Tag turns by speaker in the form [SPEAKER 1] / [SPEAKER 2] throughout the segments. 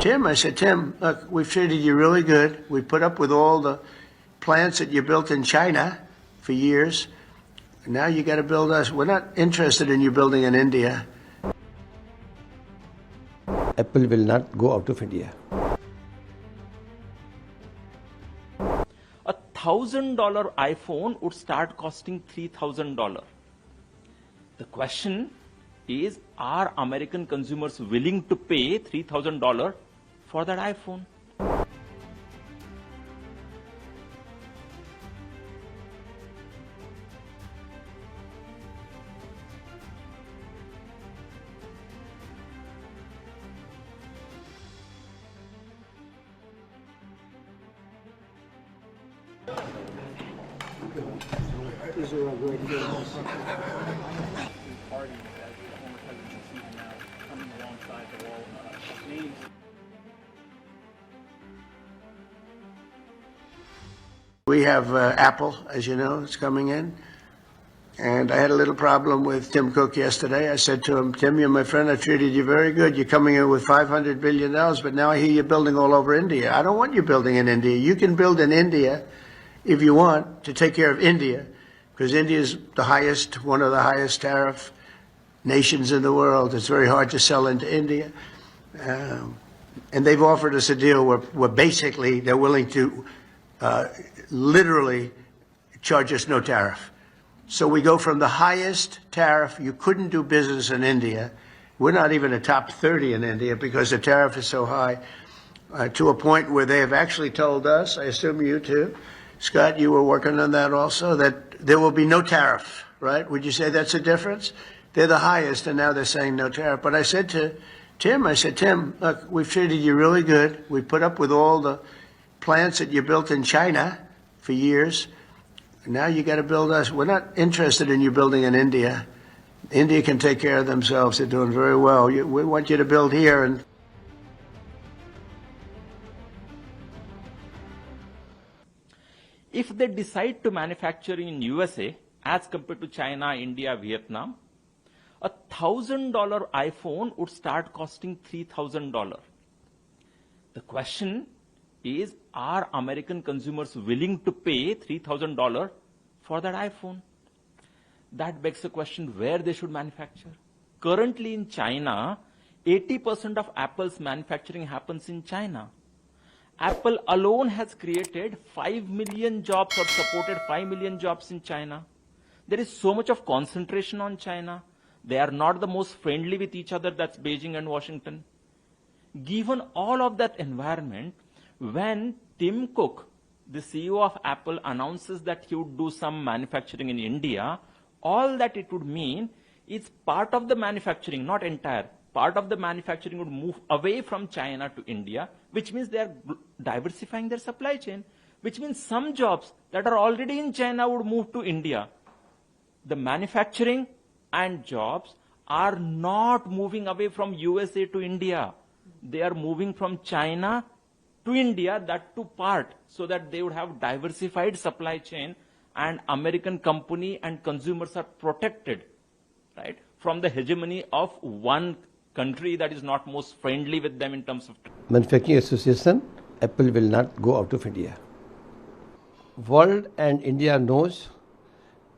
[SPEAKER 1] Tim, I said, Tim, look, we've treated you really good. We put up with all the plants that you built in China for years. Now you got to build us. We're not interested in you building in India.
[SPEAKER 2] Apple will not go out of India.
[SPEAKER 3] $1,000 iPhone would start costing $3,000. The question is, are American consumers willing to pay $3,000 for that iPhone?
[SPEAKER 1] These are all great deals. We have Apple, as you know, it's coming in. And I had a little problem with Tim Cook yesterday. I said to him, Tim, you're my friend. I treated you very good. You're coming in with $500 billion, but now I hear you're building all over India. I don't want you building in India. You can build in India if you want to take care of India, because India is the highest, one of the highest tariff nations in the world. It's very hard to sell into India. And they've offered us a deal where basically they're willing to literally charge us no tariff. So we go from the highest tariff, you couldn't do business in India, we're not even a top 30 in India because the tariff is so high, to a point where they have actually told us, I assume you too, Scott, you were working on that also, that there will be no tariff, right? Would you say that's a difference? They're the highest, and now they're saying no tariff. But I said to Tim, look, we've treated you really good. We put up with all the plants that you built in China for years. Now you got to build us. We're not interested in you building in India. India can take care of themselves. They're doing very well. We want you to build here. And
[SPEAKER 3] if they decide to manufacture in USA as compared to China, India, Vietnam, $1,000 iPhone would start costing $3,000. The question is, are American consumers willing to pay $3,000 for that iPhone? That begs the question where they should manufacture. Currently in China, 80% of Apple's manufacturing happens in China. Apple alone has created 5 million jobs or supported 5 million jobs in China. There is so much of concentration on China. They are not the most friendly with each other, that's Beijing and Washington. Given all of that environment, when Tim Cook, the CEO of Apple, announces that he would do some manufacturing in India, all that it would mean is part of the manufacturing, not entire, part of the manufacturing would move away from China to India, which means they are diversifying their supply chain, which means some jobs that are already in China would move to India. The manufacturing and jobs are not moving away from USA to India. They are moving from China to India, that to part, so that they would have diversified supply chain and American company and consumers are protected, right, from the hegemony of one country that is not most friendly with them in terms of
[SPEAKER 2] Manufacturing Association, Apple will not go out of India. World and India knows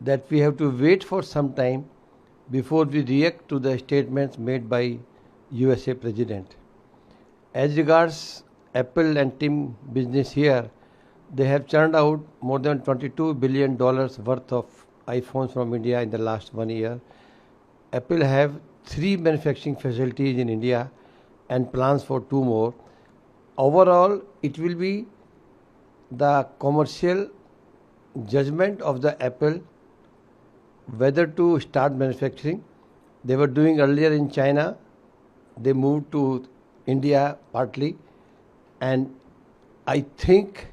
[SPEAKER 2] that we have to wait for some time before we react to the statements made by USA President. As regards Apple and Tim business here, they have churned out more than $22 billion worth of iPhones from India in the last 1 year. Apple have 3 manufacturing facilities in India and plans for 2 more. Overall, it will be the commercial judgment of the Apple whether to start manufacturing. They were doing earlier in China. They moved to India partly. And I think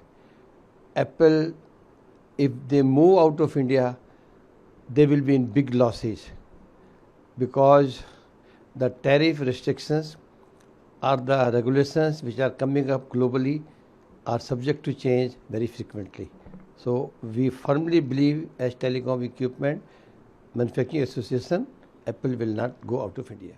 [SPEAKER 2] Apple, if they move out of India, they will be in big losses, because the tariff restrictions or the regulations which are coming up globally are subject to change very frequently. So we firmly believe, as Telecom Equipment Manufacturing Association, Apple will not go out of India.